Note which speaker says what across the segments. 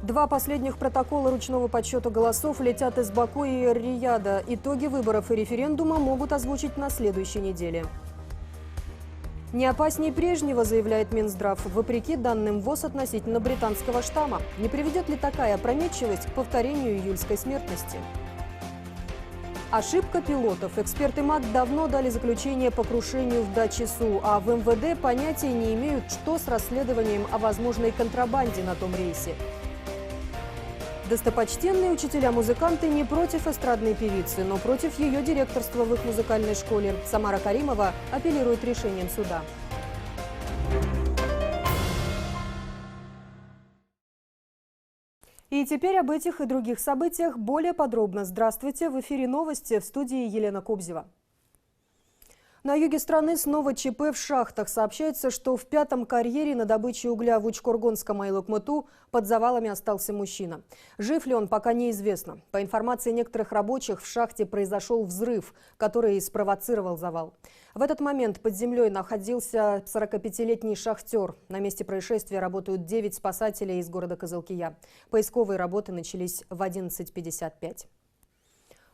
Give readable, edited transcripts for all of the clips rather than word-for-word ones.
Speaker 1: Два последних протокола ручного подсчета голосов летят из Баку и Эр-Рияда. Итоги выборов и референдума могут озвучить на следующей неделе. Не опаснее прежнего, заявляет Минздрав, вопреки данным ВОЗ относительно британского штамма. Не приведет ли такая опрометчивость к повторению июльской смертности? Ошибка пилотов. Эксперты МАК давно дали заключение по крушению в даче Су, а в МВД понятия не имеют, что с расследованием о возможной контрабанде на том рейсе. Достопочтенные учителя-музыканты не против эстрадной певицы, но против ее директорства в их музыкальной школе. Самара Каримова апеллирует решением суда. И теперь об этих и других событиях более подробно. Здравствуйте, в эфире новости, в студии Елена Кобзева. На юге страны снова ЧП в шахтах. Сообщается, что в пятом карьере на добыче угля в Учкоргонском Айлыкмыту под завалами остался мужчина. Жив ли он, пока неизвестно. По информации некоторых рабочих, в шахте произошел взрыв, который и спровоцировал завал. В этот момент под землей находился 45-летний шахтер. На месте происшествия работают 9 спасателей из города Кызылкия. Поисковые работы начались в 11:55.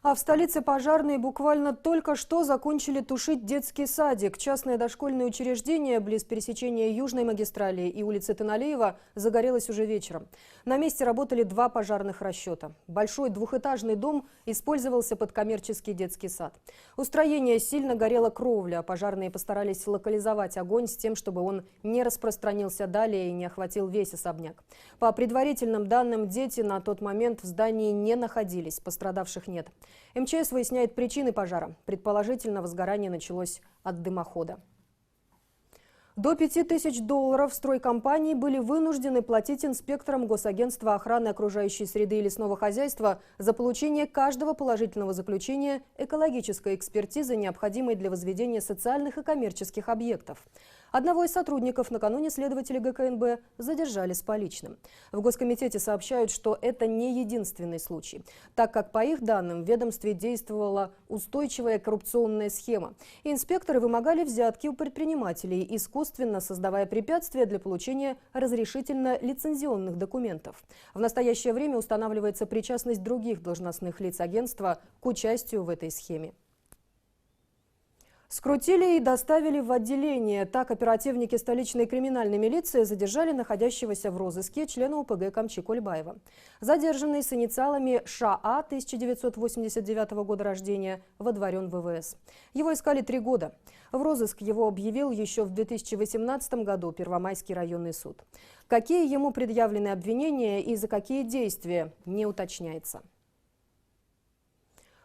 Speaker 1: А в столице пожарные буквально только что закончили тушить детский садик. Частное дошкольное учреждение близ пересечения Южной магистрали и улицы Таналеева загорелось уже вечером. На месте работали 2 пожарных расчета. Большой двухэтажный дом использовался под коммерческий детский сад. У строения сильно горела кровля. Пожарные постарались локализовать огонь с тем, чтобы он не распространился далее и не охватил весь особняк. По предварительным данным, дети на тот момент в здании не находились, пострадавших нет. МЧС выясняет причины пожара. Предположительно, возгорание началось от дымохода. До $5000 стройкомпании были вынуждены платить инспекторам Госагентства охраны окружающей среды и лесного хозяйства за получение каждого положительного заключения экологической экспертизы, необходимой для возведения социальных и коммерческих объектов. Одного из сотрудников накануне следователи ГКНБ задержали с поличным. В Госкомитете сообщают, что это не единственный случай, так как, по их данным, в ведомстве действовала устойчивая коррупционная схема. И инспекторы вымогали взятки у предпринимателей, искусственно создавая препятствия для получения разрешительно-лицензионных документов. В настоящее время устанавливается причастность других должностных лиц агентства к участию в этой схеме. Скрутили и доставили в отделение. Так оперативники столичной криминальной милиции задержали находящегося в розыске члена ОПГ Камчи Кульбаева. Задержанный с инициалами ША 1989 года рождения водворен в ВВС. Его искали 3 года. В розыск его объявил еще в 2018 году Первомайский районный суд. Какие ему предъявлены обвинения и за какие действия, не уточняется.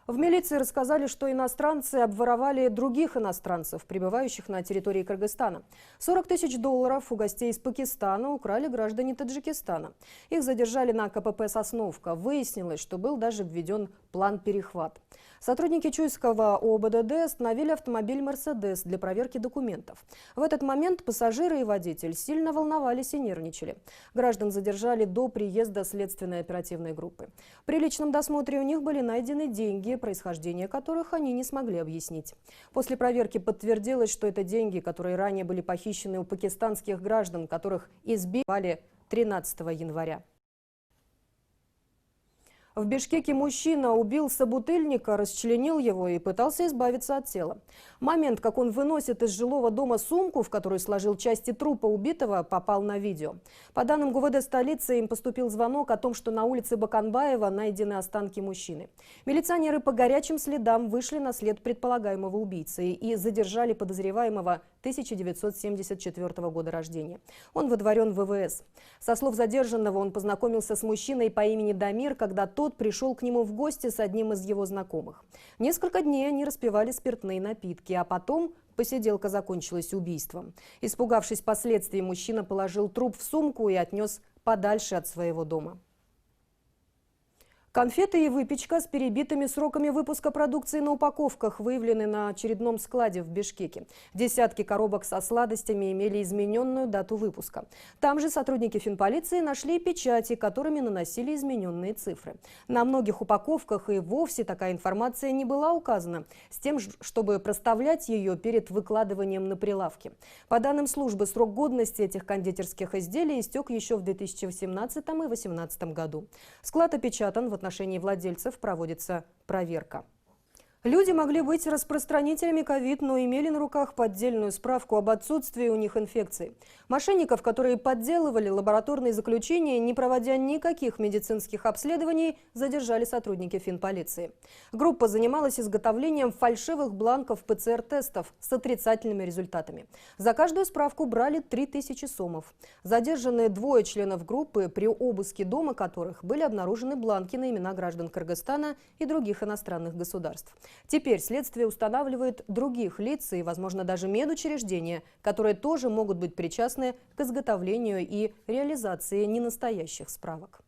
Speaker 1: В милиции рассказали, что иностранцы обворовали других иностранцев, прибывающих на территории Кыргызстана. $40 000 у гостей из Пакистана украли граждане Таджикистана. Их задержали на КПП «Сосновка». Выяснилось, что был даже введен план-перехват. Сотрудники Чуйского ОБДД остановили автомобиль «Мерседес» для проверки документов. В этот момент пассажиры и водитель сильно волновались и нервничали. Граждан задержали до приезда следственной оперативной группы. При личном досмотре у них были найдены деньги, происхождение которых они не смогли объяснить. После проверки подтвердилось, что это деньги, которые ранее были похищены у пакистанских граждан, которых избили 13 января. В Бишкеке мужчина убил собутыльника, расчленил его и пытался избавиться от тела. Момент, как он выносит из жилого дома сумку, в которую сложил части трупа убитого, попал на видео. По данным ГУВД столицы, им поступил звонок о том, что на улице Баканбаева найдены останки мужчины. Милиционеры по горячим следам вышли на след предполагаемого убийцы и задержали подозреваемого 1974 года рождения. Он водворен в ВВС. Со слов задержанного, он познакомился с мужчиной по имени Дамир, когда тот пришел к нему в гости с одним из его знакомых. Несколько дней они распивали спиртные напитки, а потом посиделка закончилась убийством. Испугавшись последствий, мужчина положил труп в сумку и отнес подальше от своего дома. Конфеты и выпечка с перебитыми сроками выпуска продукции на упаковках выявлены на очередном складе в Бишкеке. Десятки коробок со сладостями имели измененную дату выпуска. Там же сотрудники финполиции нашли печати, которыми наносили измененные цифры. На многих упаковках и вовсе такая информация не была указана, с тем, чтобы проставлять ее перед выкладыванием на прилавки. По данным службы, срок годности этих кондитерских изделий истек еще в 2018 и 2018 году. Склад опечатан, в отношении владельцев проводится проверка. Люди могли быть распространителями ковид, но имели на руках поддельную справку об отсутствии у них инфекции. Мошенников, которые подделывали лабораторные заключения, не проводя никаких медицинских обследований, задержали сотрудники финполиции. Группа занималась изготовлением фальшивых бланков ПЦР-тестов с отрицательными результатами. За каждую справку брали 3000 сомов. Задержаны 2 членов группы, при обыске дома которых были обнаружены бланки на имена граждан Кыргызстана и других иностранных государств. Теперь следствие устанавливает других лиц и, возможно, даже медучреждения, которые тоже могут быть причастны к изготовлению и реализации ненастоящих справок.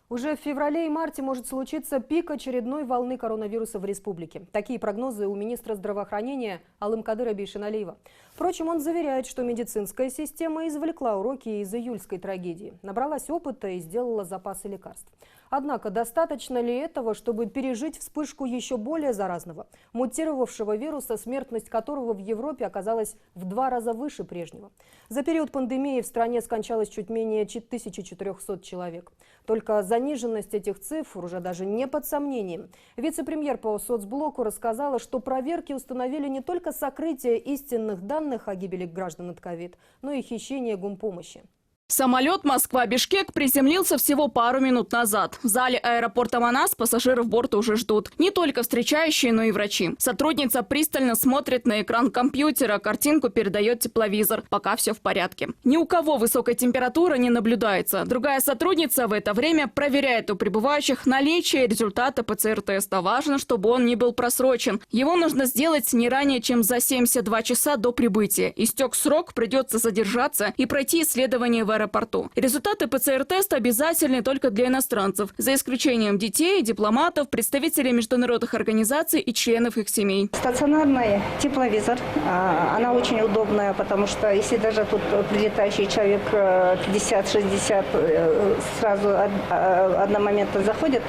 Speaker 1: Уже в феврале и марте может случиться пик очередной волны коронавируса в республике. Такие прогнозы у министра здравоохранения Алымкадыра Бейшеналиева. Впрочем, он заверяет, что медицинская система извлекла уроки из июльской трагедии, набралась опыта и сделала запасы лекарств. Однако достаточно ли этого, чтобы пережить вспышку еще более заразного, мутировавшего вируса, смертность которого в Европе оказалась в 2 раза выше прежнего? За период пандемии в стране скончалось чуть менее 1400 человек. Только заниженность этих цифр уже даже не под сомнением. Вице-премьер по соцблоку рассказала, что проверки установили не только сокрытие истинных данных о гибели граждан от ковид, но и хищение гумпомощи.
Speaker 2: Самолет Москва-Бишкек приземлился всего пару минут назад. В зале аэропорта Манас пассажиров борта уже ждут. Не только встречающие, но и врачи. Сотрудница пристально смотрит на экран компьютера, картинку передает тепловизор. Пока все в порядке. Ни у кого высокой температуры не наблюдается. Другая сотрудница в это время проверяет у прибывающих наличие результата ПЦР-теста. Важно, чтобы он не был просрочен. Его нужно сделать не ранее, чем за 72 часа до прибытия. Истек срок, придется задержаться и пройти исследование в аэропорту. Результаты ПЦР-теста обязательны только для иностранцев, за исключением детей, дипломатов, представителей международных организаций и членов их семей.
Speaker 3: Стационарный тепловизор, она очень удобная, потому что если даже тут прилетающий человек 50-60 сразу одномоментно заходит,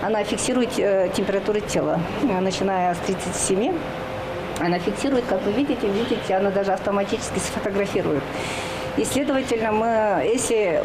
Speaker 3: она фиксирует температуру тела, начиная с 37. Она фиксирует, как вы видите, она даже автоматически сфотографирует. И, следовательно, мы, если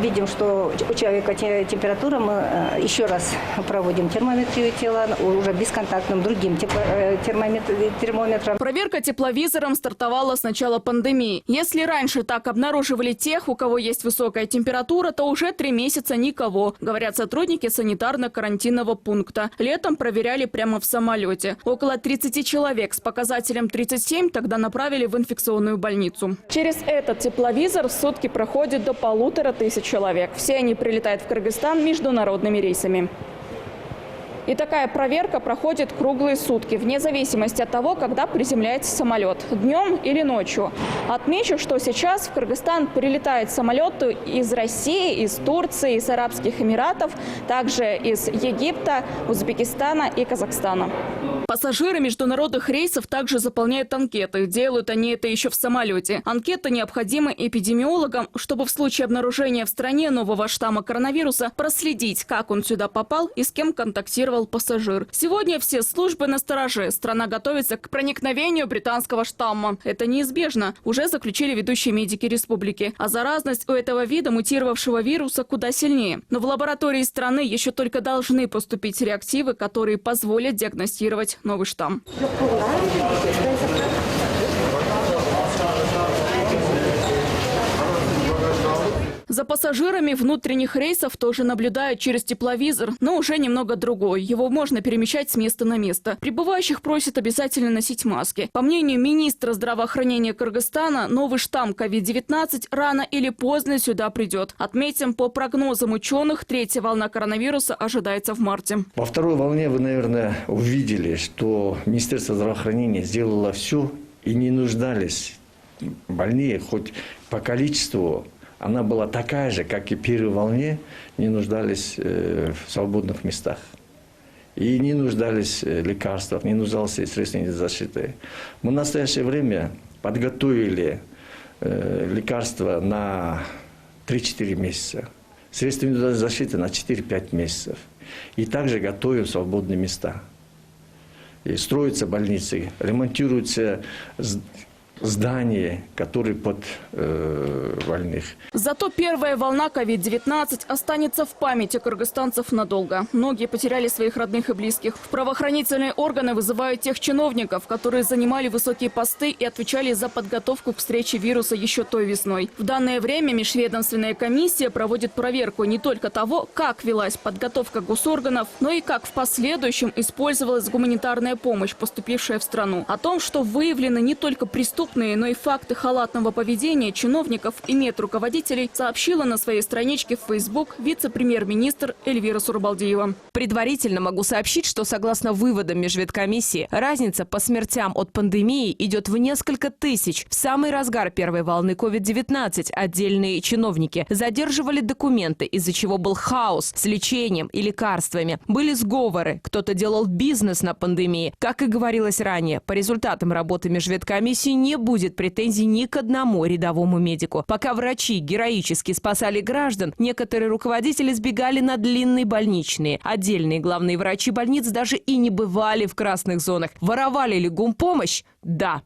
Speaker 3: видим, что у человека температура, мы еще раз проводим термометрию тела уже бесконтактным другим термометром.
Speaker 2: Проверка тепловизором стартовала с начала пандемии. Если раньше так обнаруживали тех, у кого есть высокая температура, то уже 3 месяца никого, говорят сотрудники санитарно-карантинного пункта. Летом проверяли прямо в самолете. Около 30 человек с показателем 37 тогда направили в инфекционную больницу. Через этот тепловизор в сутки проходит до 1500 человек. Все они прилетают в Кыргызстан международными рейсами. И такая проверка проходит круглые сутки, вне зависимости от того, когда приземляется самолет, днем или ночью. Отмечу, что сейчас в Кыргызстан прилетают самолеты из России, из Турции, из Арабских Эмиратов, также из Египта, Узбекистана и Казахстана. Пассажиры международных рейсов также заполняют анкеты. Делают они это еще в самолете. Анкеты необходимы эпидемиологам, чтобы в случае обнаружения в стране нового штамма коронавируса проследить, как он сюда попал и с кем контактировал пассажир. Сегодня все службы настороже. Страна готовится к проникновению британского штамма. Это неизбежно. Уже заключили ведущие медики республики. А заразность у этого вида мутировавшего вируса куда сильнее. Но в лаборатории страны еще только должны поступить реактивы, которые позволят диагностировать новый штамм. За пассажирами внутренних рейсов тоже наблюдают через тепловизор, но уже немного другой. Его можно перемещать с места на место. Прибывающих просят обязательно носить маски. По мнению министра здравоохранения Кыргызстана, новый штамм COVID-19 рано или поздно сюда придет. Отметим, по прогнозам ученых, 3-я волна коронавируса ожидается в марте.
Speaker 4: Во второй волне вы, наверное, увидели, что Министерство здравоохранения сделало все и не нуждались больные хоть по количеству она была такая же, как и в первой волне, не нуждались в свободных местах. И не нуждались в лекарствах, не нуждались в средствах защиты. Мы в настоящее время подготовили лекарства на 3-4 месяца. Средства индивидуальной защиты на 4-5 месяцев. И также готовим свободные места. И строятся больницы, ремонтируются здания, которые под больных.
Speaker 2: Зато первая волна COVID-19 останется в памяти кыргызстанцев надолго. Многие потеряли своих родных и близких. В правоохранительные органы вызывают тех чиновников, которые занимали высокие посты и отвечали за подготовку к встрече вируса еще той весной. В данное время межведомственная комиссия проводит проверку не только того, как велась подготовка госорганов, но и как в последующем использовалась гуманитарная помощь, поступившая в страну. О том, что выявлены не только преступные, но и факты халатного поведения чиновников и медруководителей, сообщила на своей страничке в Facebook вице-премьер-министр Эльвира Сурбалдиева.
Speaker 5: Предварительно могу сообщить, что согласно выводам межведкомиссии, разница по смертям от пандемии идет в несколько тысяч. В самый разгар первой волны COVID-19 отдельные чиновники задерживали документы, из-за чего был хаос с лечением и лекарствами. Были сговоры, кто-то делал бизнес на пандемии. Как и говорилось ранее, по результатам работы межведкомиссии не будет претензий ни к одному рядовому медику. Пока врачи героически спасали граждан, некоторые руководители сбегали на длинные больничные. Отдельные главные врачи больниц даже и не бывали в красных зонах. Воровали ли гумпомощь? Да.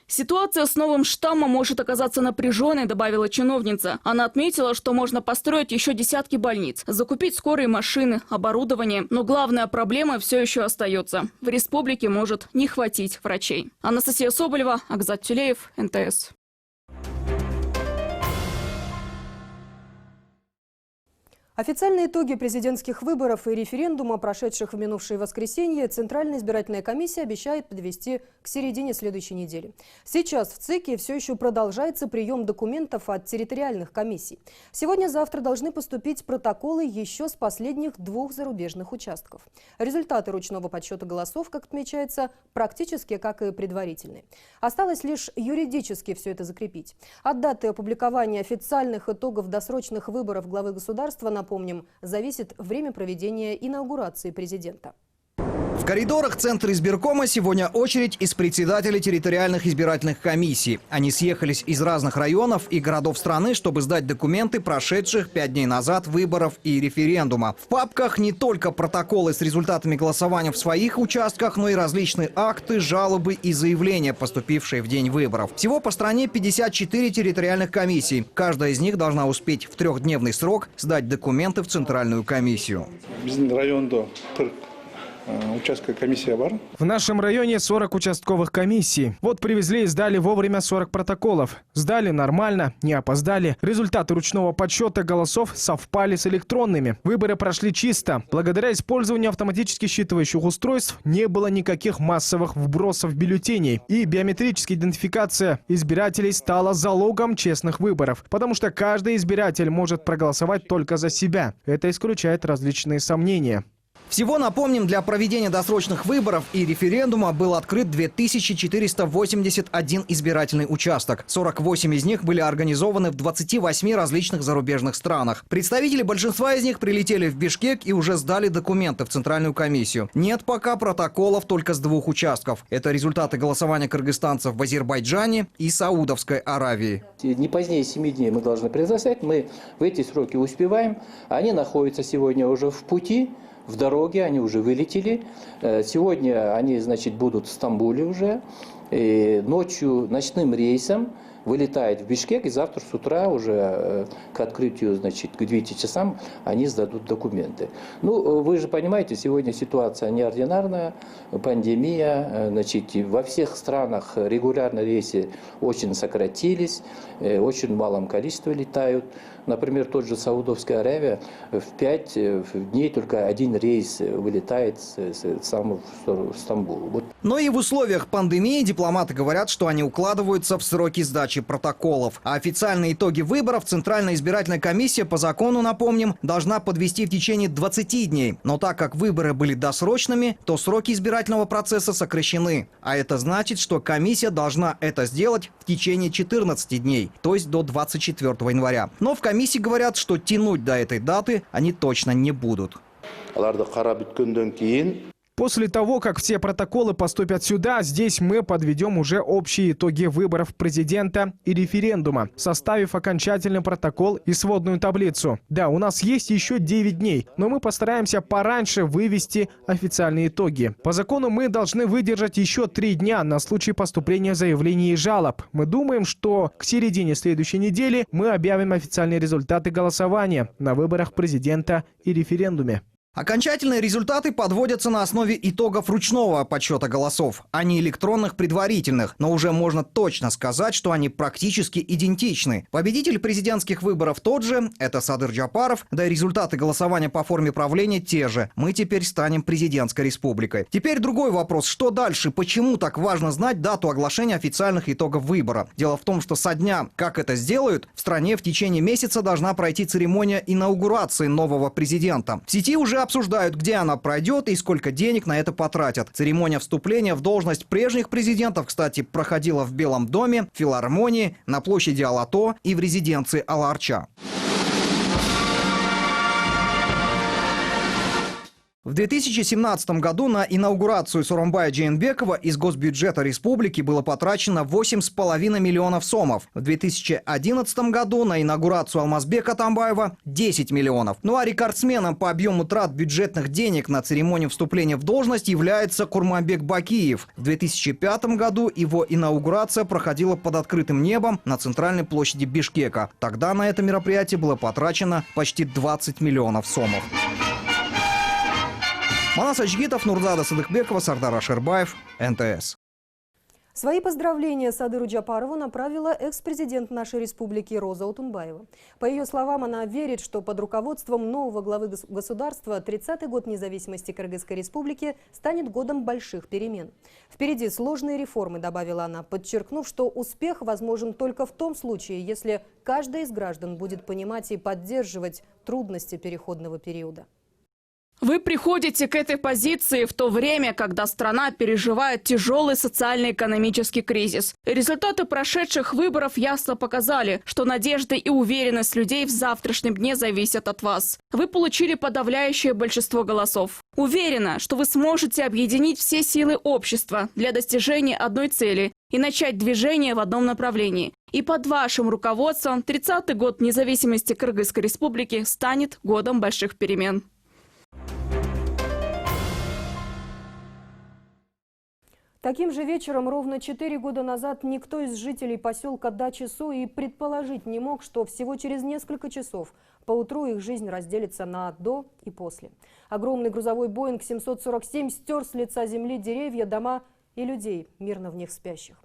Speaker 2: Ситуация с новым штаммом может оказаться напряженной, добавила чиновница. Она отметила, что можно построить еще десятки больниц, закупить скорые машины, оборудование. Но главная проблема все еще остается. В республике может не хватить врачей. Анастасия Соболева, Акзат Тюлеев, НТС.
Speaker 1: Официальные итоги президентских выборов и референдума, прошедших в минувшее воскресенье, Центральная избирательная комиссия обещает подвести к середине следующей недели. Сейчас в ЦИКе все еще продолжается прием документов от территориальных комиссий. Сегодня-завтра должны поступить протоколы еще с последних 2 зарубежных участков. Результаты ручного подсчета голосов, как отмечается, практически как и предварительные. Осталось лишь юридически все это закрепить. От даты опубликования официальных итогов досрочных выборов главы государства, напомним, зависит время проведения инаугурации президента.
Speaker 6: В коридорах Центра избиркома сегодня очередь из председателей территориальных избирательных комиссий. Они съехались из разных районов и городов страны, чтобы сдать документы прошедших 5 дней назад выборов и референдума. В папках не только протоколы с результатами голосования в своих участках, но и различные акты, жалобы и заявления, поступившие в день выборов. Всего по стране 54 территориальных комиссий. Каждая из них должна успеть в 3-дневный срок сдать документы в Центральную комиссию.
Speaker 7: Участковая комиссия бар.
Speaker 8: В нашем районе 40 участковых комиссий. Вот привезли и сдали вовремя 40 протоколов. Сдали нормально, не опоздали. Результаты ручного подсчета голосов совпали с электронными. Выборы прошли чисто. Благодаря использованию автоматически считывающих устройств не было никаких массовых вбросов бюллетеней. И биометрическая идентификация избирателей стала залогом честных выборов. Потому что каждый избиратель может проголосовать только за себя. Это исключает различные сомнения.
Speaker 6: Всего, напомним, для проведения досрочных выборов и референдума был открыт 2481 избирательный участок. 48 из них были организованы в 28 различных зарубежных странах. Представители большинства из них прилетели в Бишкек и уже сдали документы в Центральную комиссию. Нет пока протоколов только с 2 участков. Это результаты голосования кыргызстанцев в Азербайджане и Саудовской Аравии.
Speaker 9: Не позднее 7 дней мы должны предоставить. Мы в эти сроки успеваем. Они находятся сегодня уже в пути. В дороге, они уже вылетели. Сегодня они, значит, будут в Стамбуле уже. И ночью ночным рейсом вылетает в Бишкек, и завтра с утра уже к открытию, значит, к 9 часам они сдадут документы. Ну, вы же понимаете, сегодня ситуация неординарная, пандемия, значит, во всех странах регулярно рейсы очень сократились, очень в малом количестве летают. Например, тот же Саудовская Аравия в 5 дней только один рейс вылетает сам в Стамбул. Вот.
Speaker 6: Но и в условиях пандемии дипломаты говорят, что они укладываются в сроки сдачи протоколов. А официальные итоги выборов Центральная избирательная комиссия по закону, напомним, должна подвести в течение 20 дней. Но так как выборы были досрочными, то сроки избирательного процесса сокращены. А это значит, что комиссия должна это сделать в течение 14 дней, то есть до 24 января. Но в комиссии говорят, что тянуть до этой даты они точно не будут.
Speaker 8: После того, как все протоколы поступят сюда, здесь мы подведем уже общие итоги выборов президента и референдума, составив окончательный протокол и сводную таблицу. Да, у нас есть еще 9 дней, но мы постараемся пораньше вывести официальные итоги. По закону мы должны выдержать еще 3 дня на случай поступления заявлений и жалоб. Мы думаем, что к середине следующей недели мы объявим официальные результаты голосования на выборах президента и референдуме.
Speaker 6: Окончательные результаты подводятся на основе итогов ручного подсчета голосов, а не электронных предварительных. Но уже можно точно сказать, что они практически идентичны. Победитель президентских выборов тот же, это Садыр Джапаров, да и результаты голосования по форме правления те же. Мы теперь станем президентской республикой. Теперь другой вопрос, что дальше? Почему так важно знать дату оглашения официальных итогов выбора? Дело в том, что со дня, как это сделают, в стране в течение месяца должна пройти церемония инаугурации нового президента. В сети уже обсуждают, где она пройдет и сколько денег на это потратят. Церемония вступления в должность прежних президентов, кстати, проходила в Белом доме, в филармонии, на площади Алато и в резиденции Ала-Арча. В 2017 году на инаугурацию Сооронбая Джейнбекова из госбюджета республики было потрачено 8,5 миллионов сомов. В 2011 году на инаугурацию Алмазбека Атамбаева 10 миллионов. Ну а рекордсменом по объему трат бюджетных денег на церемонию вступления в должность является Курманбек Бакиев. В 2005 году его инаугурация проходила под открытым небом на центральной площади Бишкека. Тогда на это мероприятие было потрачено почти 20 миллионов сомов. Манас Ачгитов, Нурзада Садыкбекова, Сардар Ашербаев, НТС.
Speaker 1: Свои поздравления Садыру Джапарову направила экс-президент нашей республики Роза Отунбаева. По ее словам, она верит, что под руководством нового главы государства 30-й год независимости Кыргызской республики станет годом больших перемен. Впереди сложные реформы, добавила она, подчеркнув, что успех возможен только в том случае, если каждый из граждан будет понимать и поддерживать трудности переходного периода.
Speaker 2: Вы приходите к этой позиции в то время, когда страна переживает тяжелый социально-экономический кризис. Результаты прошедших выборов ясно показали, что надежды и уверенность людей в завтрашнем дне зависят от вас. Вы получили подавляющее большинство голосов. Уверена, что вы сможете объединить все силы общества для достижения одной цели и начать движение в одном направлении. И под вашим руководством 30-й год независимости Кыргызской республики станет годом больших перемен.
Speaker 1: Таким же вечером ровно 4 года назад никто из жителей поселка Дачи-Су и предположить не мог, что всего через несколько часов поутру их жизнь разделится на «до» и «после». Огромный грузовой Боинг 747 стер с лица земли деревья, дома и людей, мирно в них спящих.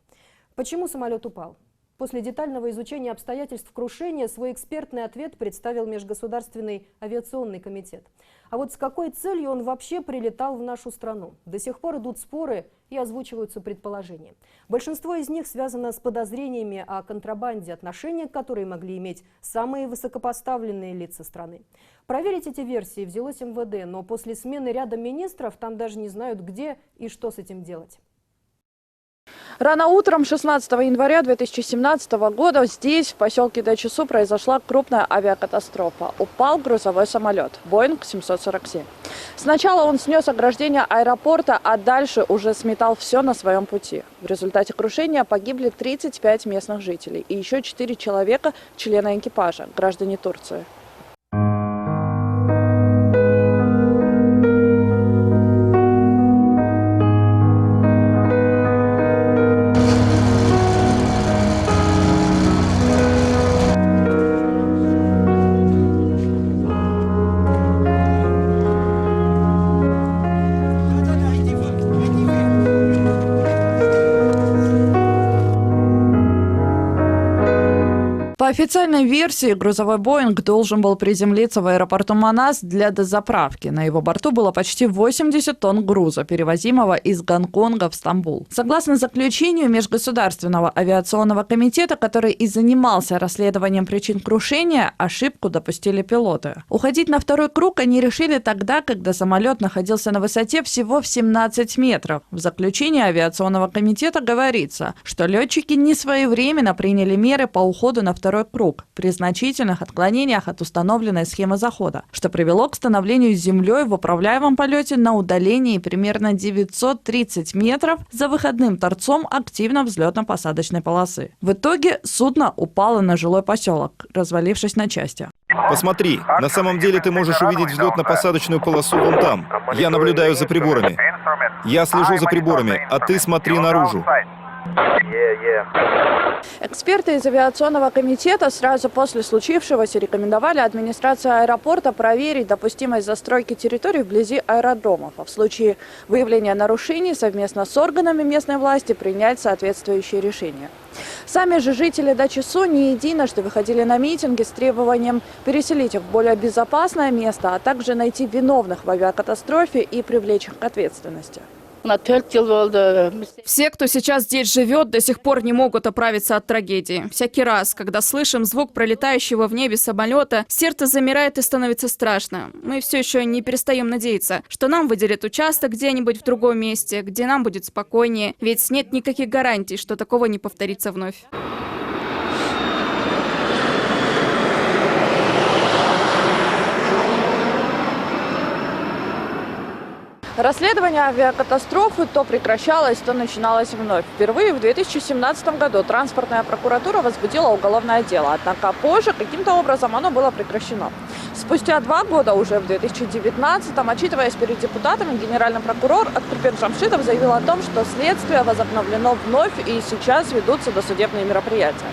Speaker 1: Почему самолет упал? После детального изучения обстоятельств крушения свой экспертный ответ представил Межгосударственный авиационный комитет. А вот с какой целью он вообще прилетал в нашу страну? До сих пор идут споры и озвучиваются предположения. Большинство из них связано с подозрениями о контрабанде, отношения к которой могли иметь самые высокопоставленные лица страны. Проверить эти версии взялось МВД, но после смены ряда министров там даже не знают, где и что с этим делать.
Speaker 10: Рано утром 16 января 2017 года здесь, в поселке Дачи-Су, произошла крупная авиакатастрофа. Упал грузовой самолет Боинг 747. Сначала он снес ограждение аэропорта, а дальше уже сметал все на своем пути. В результате крушения погибли 35 местных жителей и еще 4 человека, члены экипажа, граждане Турции. По По официальной версии, грузовой «Боинг» должен был приземлиться в аэропорту Манас для дозаправки. На его борту было почти 80 тонн груза, перевозимого из Гонконга в Стамбул. Согласно заключению Межгосударственного авиационного комитета, который и занимался расследованием причин крушения, ошибку допустили пилоты. Уходить на второй круг они решили тогда, когда самолет находился на высоте всего в 17 метров. В заключении авиационного комитета говорится, что летчики не своевременно приняли меры по уходу на второй круг при значительных отклонениях от установленной схемы захода, что привело к становлению с землей в управляемом полете на удалении примерно 930 метров за выходным торцом активно взлетно-посадочной полосы. В итоге судно упало на жилой поселок, развалившись на части.
Speaker 11: Посмотри, на самом деле ты можешь увидеть взлетно-посадочную полосу вон там. Я наблюдаю за приборами. Я слежу за приборами, а ты смотри наружу.
Speaker 10: Эксперты из авиационного комитета сразу после случившегося рекомендовали администрации аэропорта проверить допустимость застройки территорий вблизи аэродромов, а в случае выявления нарушений совместно с органами местной власти принять соответствующие решения. Сами же жители Дачи-Су не единожды выходили на митинги с требованием переселить их в более безопасное место, а также найти виновных в авиакатастрофе и привлечь их к ответственности.
Speaker 2: Все, кто сейчас здесь живет, до сих пор не могут оправиться от трагедии. Всякий раз, когда слышим звук пролетающего в небе самолета, сердце замирает и становится страшно. Мы все еще не перестаем надеяться, что нам выделят участок где-нибудь в другом месте, где нам будет спокойнее, ведь нет никаких гарантий, что такого не повторится вновь.
Speaker 10: Расследование авиакатастрофы то прекращалось, то начиналось вновь. Впервые в 2017 году транспортная прокуратура возбудила уголовное дело, однако позже каким-то образом оно было прекращено. Спустя 2 года, уже в 2019-м, отчитываясь перед депутатами, генеральный прокурор Акбербек Джамшитов заявил о том, что следствие возобновлено вновь и сейчас ведутся досудебные мероприятия.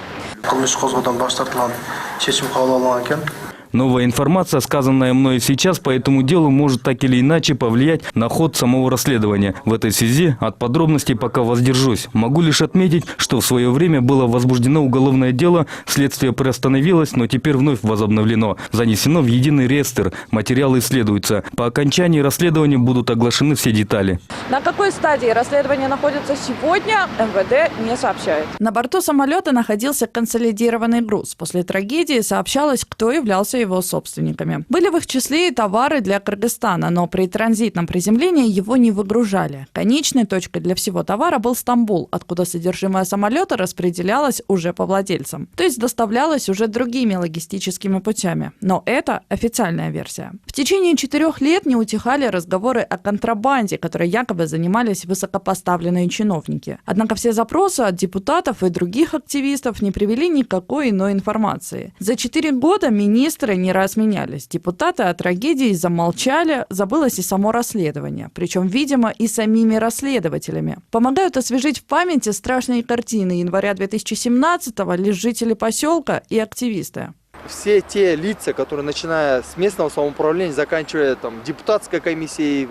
Speaker 12: Новая информация, сказанная мной сейчас по этому делу, может так или иначе повлиять на ход самого расследования. В этой связи от подробностей пока воздержусь. Могу лишь отметить, что в свое время было возбуждено уголовное дело, следствие приостановилось, но теперь вновь возобновлено. Занесено в единый реестр, материалы исследуются. По окончании расследования будут оглашены все детали.
Speaker 10: На какой стадии расследование находится сегодня, МВД не сообщает. На борту самолета находился консолидированный груз. После трагедии сообщалось, кто являлся его собственниками. Были в их числе и товары для Кыргызстана, но при транзитном приземлении его не выгружали. Конечной точкой для всего товара был Стамбул, откуда содержимое самолета распределялось уже по владельцам. То есть доставлялось уже другими логистическими путями. Но это официальная версия. В течение 4 лет не утихали разговоры о контрабанде, которой якобы занимались высокопоставленные чиновники. Однако все запросы от депутатов и других активистов не привели никакой иной информации. За 4 года министры не раз менялись. Депутаты о трагедии замолчали, забылось и само расследование. Причем, видимо, и самими расследователями. Помогают освежить в памяти страшные картины января 2017-го лишь жители поселка и активисты.
Speaker 13: Все те лица, которые, начиная с местного самоуправления, заканчивая депутатской комиссией,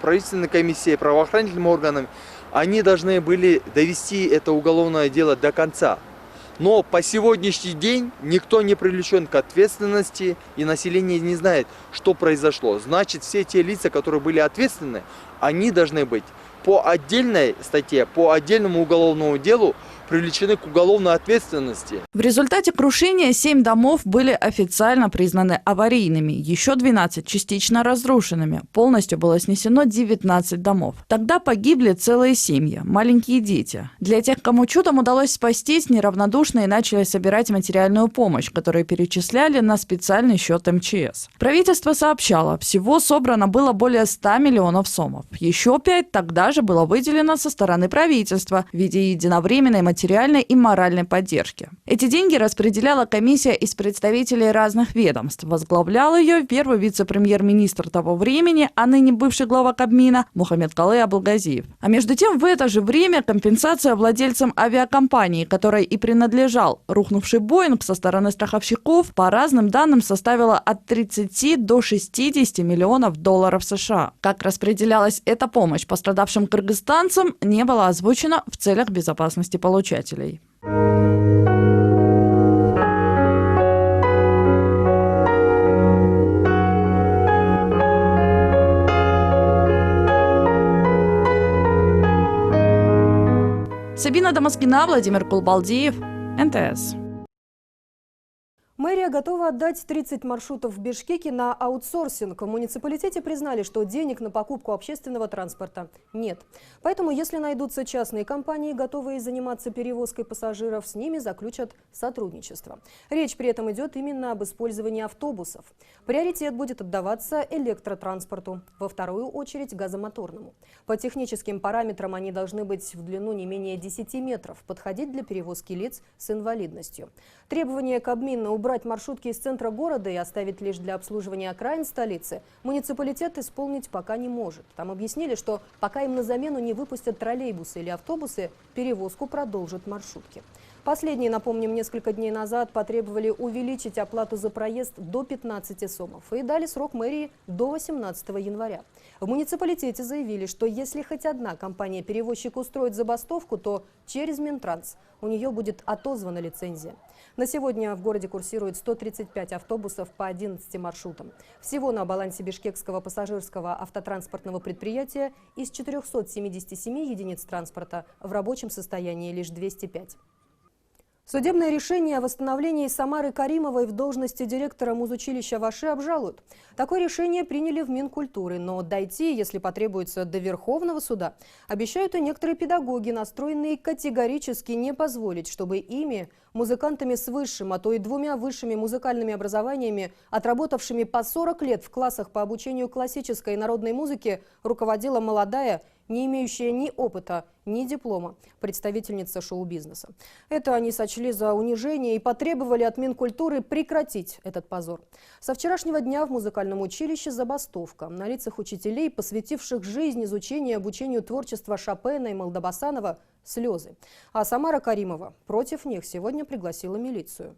Speaker 13: правительственной комиссией, правоохранительными органами, они должны были довести это уголовное дело до конца. Но по сегодняшний день никто не привлечен к ответственности, и население не знает, что произошло. Значит, все те лица, которые были ответственны, они должны быть по отдельной статье, по отдельному уголовному делу привлечены к уголовной ответственности.
Speaker 10: В результате крушения 7 домов были официально признаны аварийными, еще 12 частично разрушенными. Полностью было снесено 19 домов. Тогда погибли целые семьи, маленькие дети. Для тех, кому чудом удалось спастись, неравнодушные начали собирать материальную помощь, которую перечисляли на специальный счет МЧС. Правительство сообщало, всего собрано было более 100 миллионов сомов. Еще 5 тогда же было выделено со стороны правительства в виде единовременной материальной и моральной поддержки. Эти деньги распределяла комиссия из представителей разных ведомств. Возглавлял ее первый вице-премьер-министр того времени, а ныне бывший глава Кабмина Мухаммедкалый Абылгазиев. А между тем, в это же время компенсация владельцам авиакомпании, которой и принадлежал рухнувший Боинг, со стороны страховщиков, по разным данным составила от 30 до 60 миллионов долларов США. Как распределялась эта помощь пострадавшим кыргызстанцам, не было озвучено в целях безопасности получателей. Сабина Дамаскина, Владимир Кулбалдиев, НТС.
Speaker 1: Мэрия готова отдать 30 маршрутов в Бишкеке на аутсорсинг. В муниципалитете признали, что денег на покупку общественного транспорта нет. Поэтому, если найдутся частные компании, готовые заниматься перевозкой пассажиров, с ними заключат сотрудничество. Речь при этом идет именно об использовании автобусов. Приоритет будет отдаваться электротранспорту, во вторую очередь газомоторному. По техническим параметрам они должны быть в длину не менее 10 метров, подходить для перевозки лиц с инвалидностью. Требование Кабмина убрать маршрутки из центра города и оставить лишь для обслуживания окраин столицы муниципалитет исполнить пока не может. Там объяснили, что пока им на замену не выпустят троллейбусы или автобусы, перевозку продолжат маршрутки. Последние, напомним, несколько дней назад потребовали увеличить оплату за проезд до 15 сомов и дали срок мэрии до 18 января. В муниципалитете заявили, что если хоть одна компания-перевозчик устроит забастовку, то через Минтранс у нее будет отозвана лицензия. На сегодня в городе курсирует 135 автобусов по 11 маршрутам. Всего на балансе бишкекского пассажирского автотранспортного предприятия из 477 единиц транспорта в рабочем состоянии лишь 205. Судебное решение о восстановлении Самары Каримовой в должности директора музучилища ВАШИ обжалуют. Такое решение приняли в Минкультуры, но дойти, если потребуется, до Верховного суда, обещают и некоторые педагоги, настроенные категорически не позволить, чтобы ими, музыкантами с высшим, а то и 2 высшими музыкальными образованиями, отработавшими по 40 лет в классах по обучению классической и народной музыке, руководила молодая, не имеющая ни опыта, ни диплома, представительница шоу-бизнеса. Это они сочли за унижение и потребовали от Минкультуры прекратить этот позор. Со вчерашнего дня в музыкальном училище забастовка. На лицах учителей, посвятивших жизнь изучению и обучению творчества Шопена и Молдобасанова, слезы. А Самара Каримова против них сегодня пригласила милицию.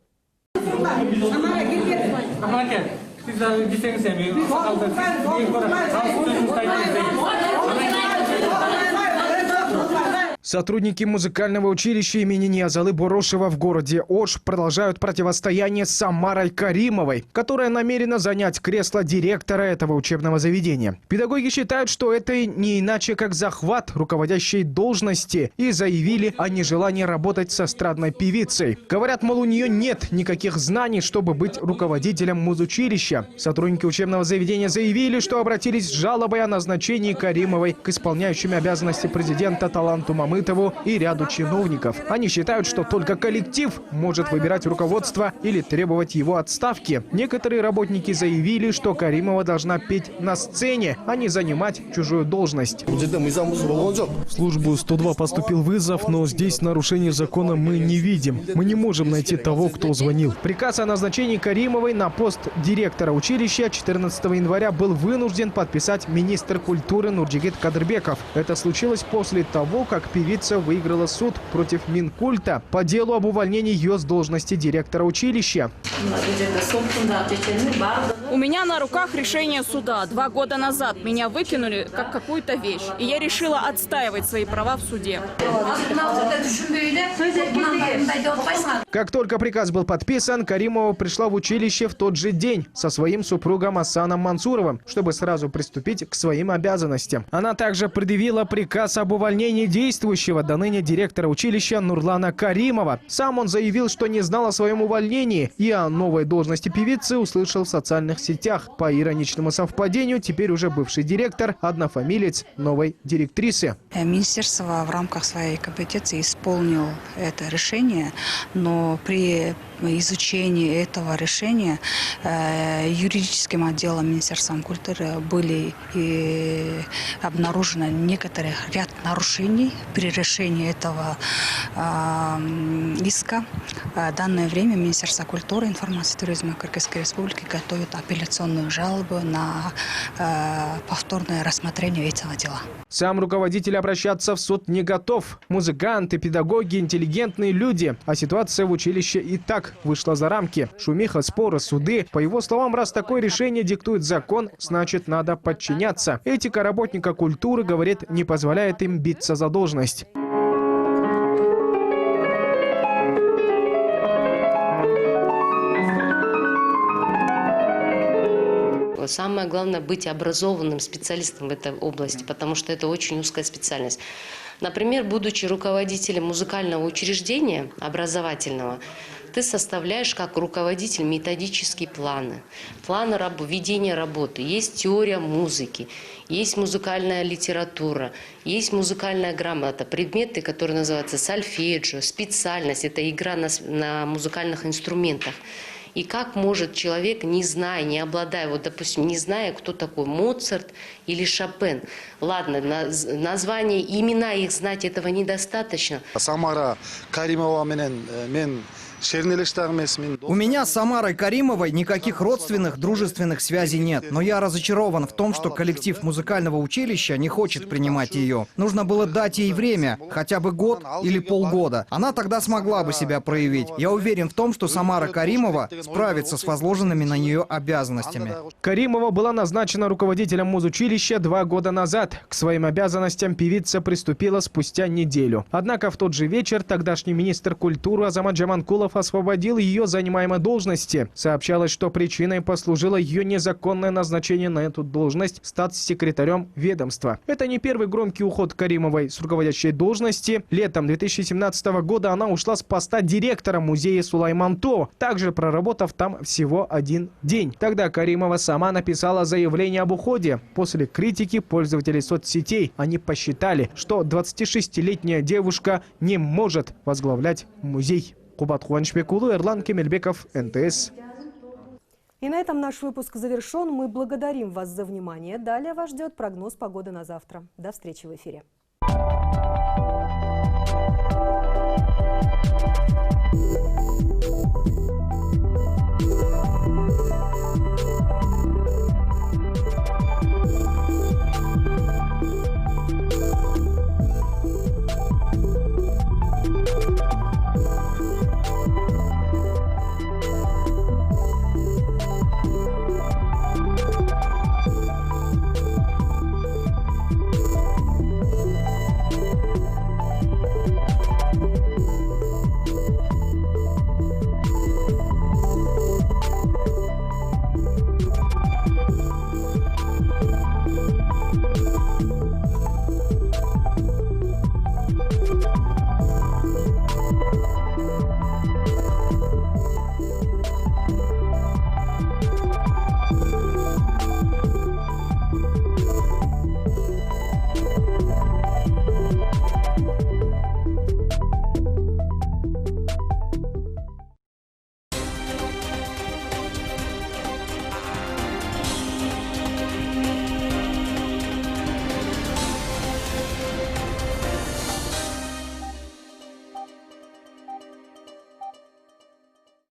Speaker 8: Сотрудники музыкального училища имени Ниязалы Борошева в городе Ош продолжают противостояние с Самарой Каримовой, которая намерена занять кресло директора этого учебного заведения. Педагоги считают, что это не иначе как захват руководящей должности и заявили о нежелании работать с эстрадной певицей. Говорят, мол, у нее нет никаких знаний, чтобы быть руководителем музучилища. Сотрудники учебного заведения заявили, что обратились с жалобой о назначении Каримовой к исполняющим обязанности президента Таланту Мамытову и ряду чиновников. Они считают, что только коллектив может выбирать руководство или требовать его отставки. Некоторые работники заявили, что Каримова должна петь на сцене, а не занимать чужую должность.
Speaker 14: В службу 102 поступил вызов, но здесь нарушение закона мы не видим. Мы не можем найти того, кто звонил.
Speaker 8: Приказ о назначении Каримовой на пост директора училища 14 января был вынужден подписать министр культуры Нурджигит Кадырбеков. Это случилось после того, как певица выиграла суд против Минкульта по делу об увольнении ее с должности директора училища.
Speaker 2: У меня на руках решение суда. 2 года назад меня выкинули как какую-то вещь. И я решила отстаивать свои права в суде.
Speaker 8: Как только приказ был подписан, Каримова пришла в училище в тот же день со своим супругом Асаном Мансуровым, чтобы сразу приступить к своим обязанностям. Она также предъявила приказ об увольнении действующего до ныне директора училища Нурлана Каримова. Сам он заявил, что не знал о своем увольнении и о новой должности певицы услышал в социальных сетях. По ироничному совпадению, теперь уже бывший директор – однофамилец новой директрисы.
Speaker 15: Министерство в рамках своей компетенции исполнило это решение, но при изучении этого решения юридическим отделом Министерства культуры были обнаружены некоторые ряд нарушений при решении этого иска. В данное время Министерство культуры, информации и туризма Кыргызской Республики готовит апелляционную жалобу на повторное рассмотрение этого дела.
Speaker 8: Сам руководитель обращаться в суд не готов. Музыканты, педагоги, интеллигентные люди. А ситуация в училище и так вышла за рамки. Шумиха, споры, суды. По его словам, раз такое решение диктует закон, значит, надо подчиняться. Этика работника культуры, говорит, не позволяет им биться за должность.
Speaker 16: Самое главное — быть образованным специалистом в этой области, потому что это очень узкая специальность. Например, будучи руководителем музыкального учреждения образовательного, ты составляешь как руководитель методические планы, планы ведения работы. Есть теория музыки, есть музыкальная литература, есть музыкальная грамота, предметы, которые называются сольфеджио, специальность – это игра на музыкальных инструментах. И как может человек, не зная, не обладая, вот, допустим, не зная, кто такой Моцарт или Шопен, ладно, названия, имена их знать этого недостаточно.
Speaker 7: Самара Каримова мен
Speaker 6: У меня с Самарой Каримовой никаких родственных, дружественных связей нет. Но я разочарован в том, что коллектив музыкального училища не хочет принимать ее. Нужно было дать ей время, хотя бы год или полгода. Она тогда смогла бы себя проявить. Я уверен в том, что Самара Каримова справится с возложенными на нее обязанностями.
Speaker 8: Каримова была назначена руководителем музучилища 2 года назад. К своим обязанностям певица приступила спустя неделю. Однако в тот же вечер тогдашний министр культуры Азамат Джаманкулов освободил ее занимаемой должности. Сообщалось, что причиной послужило ее незаконное назначение на эту должность статс-секретарем ведомства. Это не первый громкий уход Каримовой с руководящей должности. Летом 2017 года она ушла с поста директора музея Сулайман-То, также проработав там всего 1 день. Тогда Каримова сама написала заявление об уходе. После критики пользователей соцсетей они посчитали, что 26-летняя девушка не может возглавлять музей. Кубат Хуаншбекулу, Эрлан Кемельбеков, НТС.
Speaker 1: И на этом наш выпуск завершен. Мы благодарим вас за внимание. Далее вас ждет прогноз погоды на завтра. До встречи в эфире.